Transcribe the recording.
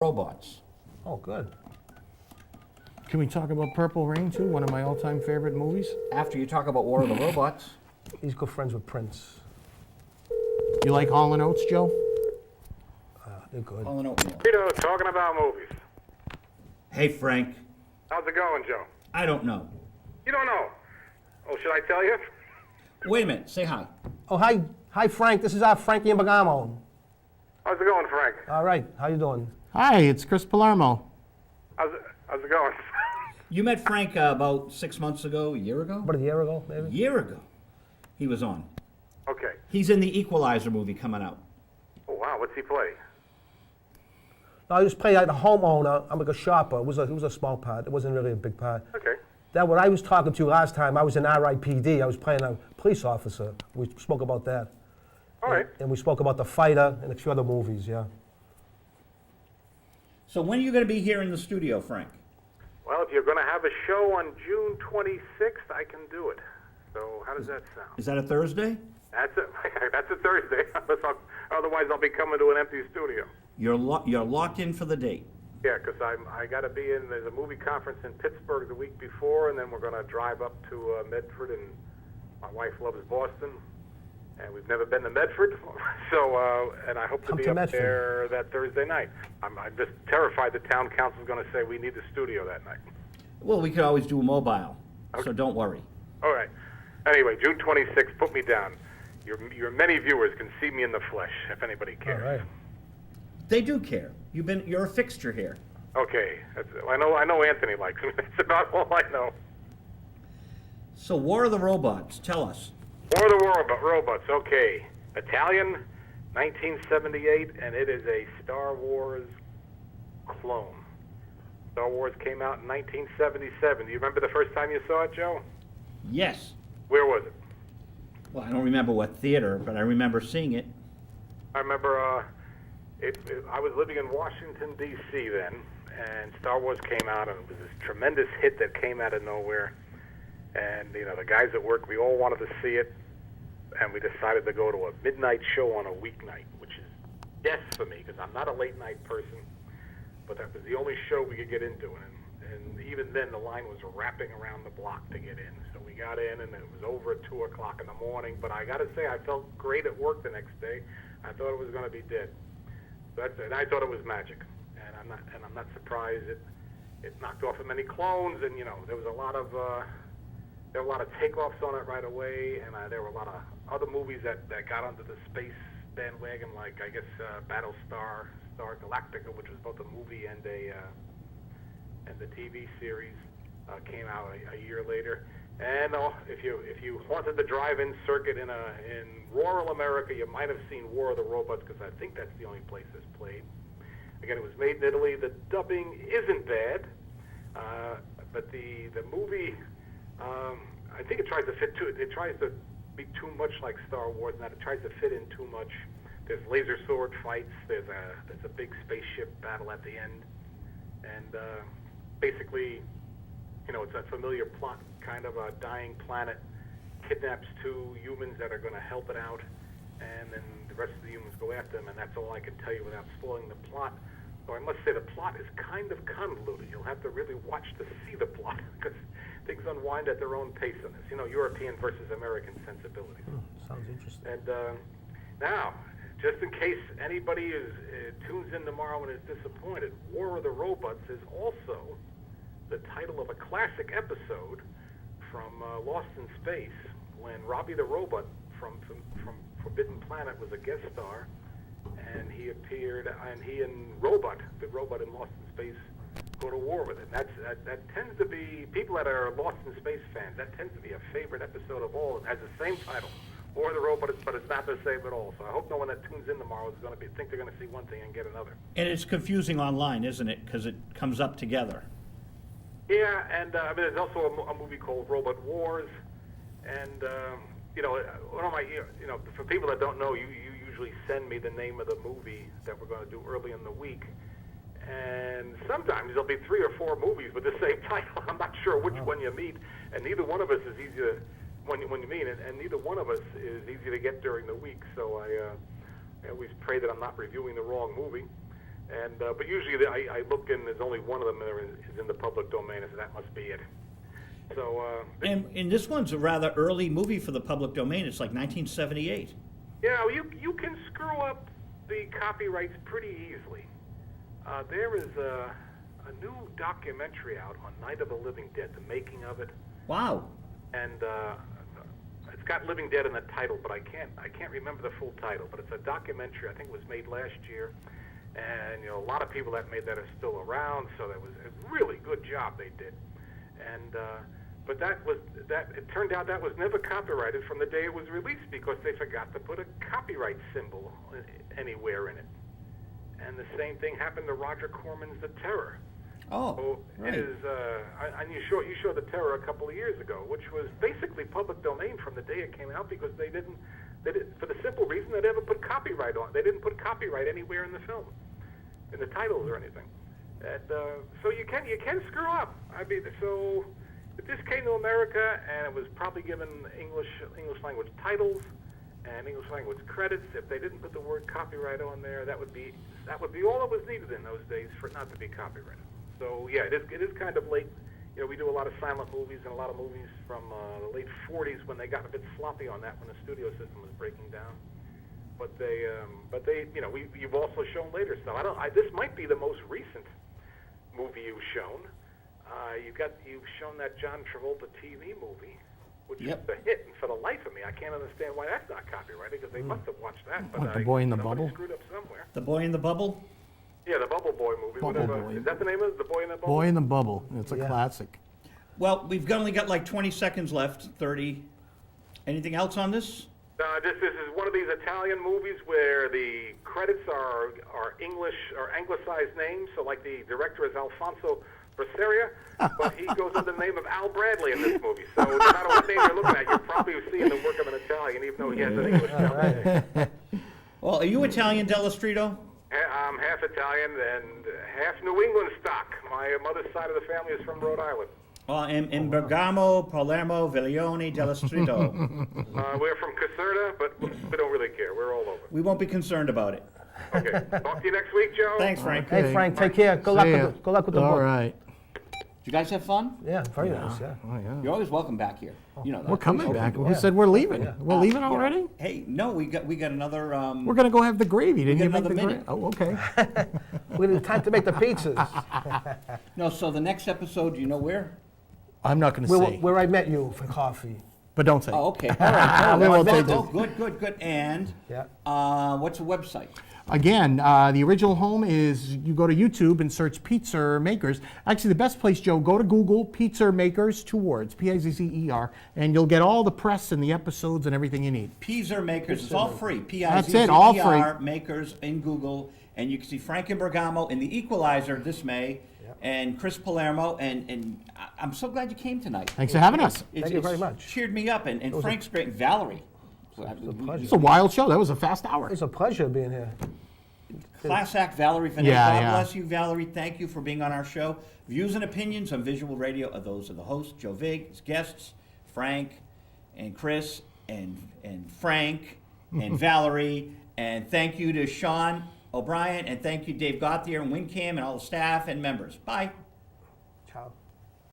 Robots. Oh, good. Can we talk about Purple Rain too? One of my all-time favorite movies. After you talk about War of the Robots, He's good friends with Prince. You like Hall & Oates, Joe? They're good. all in oatmeal. Stritto, talking about movies. Hey, Frank. How's it going, Joe? I don't know. You don't know. Oh, should I tell you? Wait a minute. Say hi. Oh, hi, Frank. This is Frankie Imbergamo. How's it going, Frank? All right, how you doing? Hi, it's Chris Palermo. How's it going? You met Frank about 6 months ago, a year ago? About a year ago, maybe? Year ago. He was on. Okay. He's in the Equalizer movie coming out. Oh, wow. What's he play? No, I just play like a homeowner. I'm like a shopper. It was a small part. It wasn't really a big part. Okay. That what I was talking to you last time, I was in RIPD. I was playing a police officer. We spoke about that. All right. And we spoke about The Fighter and a few other movies, yeah. So when are you going to be here in the studio, Frank? Well, if you're going to have a show on June 26th, I can do it. So how does that sound? Is that a Thursday? That's a Thursday. Otherwise, I'll be coming to an empty studio. You're locked in for the date. Yeah, because I got to be in. There's a movie conference in Pittsburgh the week before, and then we're going to drive up to Medford, and my wife loves Boston, and we've never been to Medford, so and I hope to Come be to up Medford. there that Thursday night. I'm just terrified the town council's going to say we need the studio that night. Well, we could always do a mobile, so don't worry. All right. Anyway, June 26th, put me down. Your many viewers can see me in the flesh if anybody All cares. right. They do care. You're a fixture here. Okay, I know Anthony likes me. That's about all I know. So War of the Robots, tell us. War of the Robots, okay. Italian, 1978, and it is a Star Wars clone. Star Wars came out in 1977. Do you remember the first time you saw it, Joe? Yes. Where was it? Well, I don't remember what theater, but I remember seeing it. I remember I was living in Washington, D.C. then, and Star Wars came out, and it was this tremendous hit that came out of nowhere. And, you know, the guys at work, we all wanted to see it, and we decided to go to a midnight show on a weeknight, which is death for me, because I'm not a late-night person, but that was the only show we could get into. And even then, the line was wrapping around the block to get in. So we got in, and it was over at 2 o'clock in the morning. But I got to say, I felt great at work the next day. I thought it was going to be dead. That's it. I thought it was magic, and I'm not surprised it knocked off of many clones. And you know, there was a lot of takeoffs on it right away, and there were a lot of other movies that got onto the space bandwagon, like I guess Battlestar Galactica, which was both a movie and the TV series, came out a year later. And if you haunted the drive-in circuit in rural America, you might have seen War of the Robots, because I think that's the only place it's played. Again, it was made in Italy. The dubbing isn't bad, but the movie, I think it tries to fit it tries to be too much like Star Wars, and that it tries to fit in too much. There's laser sword fights. There's a big spaceship battle at the end, and basically, you know, it's a familiar plot. Kind of a dying planet kidnaps 2 humans that are going to help it out, and then the rest of the humans go after them, and that's all I can tell you without spoiling the plot. So I must say the plot is kind of convoluted. You'll have to really watch to see the plot, because things unwind at their own pace on this. You know, European versus American sensibilities. Sounds interesting. And now, just in case anybody tunes in tomorrow and is disappointed, War of the Robots is also the title of a classic episode from Lost in Space, when Robbie the Robot from Forbidden Planet was a guest star, and he appeared, and he and the robot in Lost in Space, go to war with it. And that tends to be, people that are Lost in Space fans, that tends to be a favorite episode of all. It has the same title, War of the Robots, but it's not the same at all. So I hope no one that tunes in tomorrow is going to think they're going to see one thing and get another. And it's confusing online, isn't it? Because it comes up together. Yeah, and I mean, there's also a movie called Robot Wars, and you know, one of my, you know, for people that don't know, you usually send me the name of the movie that we're going to do early in the week, and sometimes there'll be 3 or 4 movies with the same title. I'm not sure which one you meet, and neither one of us is easy to when you meet it, and neither one of us is easy to get during the week. So I always pray that I'm not reviewing the wrong movie. And but usually I look and there's only one of them that is in the public domain, so that must be it. So And this one's a rather early movie for the public domain. It's like 1978. yeah, you can screw up the copyrights pretty easily. There is a new documentary out on Night of the Living Dead, the making of it, Wow. and it's got Living Dead in the title, but I can't remember the full title. But it's a documentary. I think it was made last year, and a lot of people that made that are still around. So that was a really good job they did, and. But it turned out that was never copyrighted from the day it was released because they forgot to put a copyright symbol anywhere in it. And the same thing happened to Roger Corman's The Terror. Oh, So right. it is, and you showed The Terror a couple of years ago, which was basically public domain from the day it came out because they didn't for the simple reason they never put copyright on. They didn't put copyright anywhere in the film, in the titles or anything. And so you can screw up. I mean, so. If this came to America and it was probably given English language titles and English language credits, if they didn't put the word copyright on there, that would be all that was needed in those days for it not to be copyrighted. So yeah, it is kind of late. We do a lot of silent movies and a lot of movies from the late 40s when they got a bit sloppy on that when the studio system was breaking down. But you've also shown later stuff. This might be the most recent movie you've shown. You've shown that John Travolta TV movie, which Yep. is a hit, and for the life of me, I can't understand why that's not copyrighted because they must have watched that. But What, The Boy in the somebody Bubble? screwed up somewhere. The Boy in the Bubble? Yeah, the Bubble Boy movie. Bubble whatever. Boy. Is that the name of it? The Boy in the Bubble? Boy in the Bubble. It's a Yeah. classic. Well, we've only got like 20 seconds left, 30. Anything else on this? This is one of these Italian movies where the credits are English or anglicized names. So, like the director is Alfonso Braceria, but he goes under the name of Al Bradley in this movie. So, no matter what name you're looking at, you're probably seeing the work of an Italian, even though he has an English name. Well, are you Italian, Dello Stritto? I'm half Italian and half New England stock. My mother's side of the family is from Rhode Island. Well, Imbergamo, Palermo, Viglione, Dello Stritto. We're from Caserta, but we don't really care. We're all over. We won't be concerned about it. Okay. Talk to you next week, Joe. Thanks, Frank. Okay. Hey, Frank, take care. Good luck See ya. with the All book. right. Did you guys have fun? Yeah, very nice, yeah. Oh, yeah. You're always welcome back here. You know that. We're coming back. Who Yeah. said we're leaving? Yeah. We're leaving already? Hey, no, we got another. We're going to go have the gravy. Didn't got you make another the minute. gravy? Oh, okay. We need time to make the pizzas. No, so the next episode, do you know where? I'm not going to say. Where I met you for coffee. But don't say. Oh, okay. All right. We won't say Oh, this. good. And Yeah. what's the website? Again, the original home is you go to YouTube and search Pizza Makers. Actually, the best place, Joe, go to Google Pizza Makers, 2 words, Pizzer, and you'll get all the press and the episodes and everything you need. Pizzer Makers. It's all free. That's it, all free. Pizzer Makers in Google. And you can see Frank Imbergamo in The Equalizer this May. And Chris Palermo. And I'm so glad you came tonight. Thanks for having us. Thank you very much. Cheered me up. And Frank's great. And Valerie. It's a wild show. That was a fast hour. It's a pleasure being here. Class act, Valerie Vinay. Yeah, God yeah. bless you, Valerie. Thank you for being on our show. Views and opinions on visual radio are those of the host, Joe Vig, his guests, Frank and Chris and Frank and Valerie. And thank you to Sean O'Brien. And thank you, Dave Gauthier and WinCam and all the staff and members. Bye.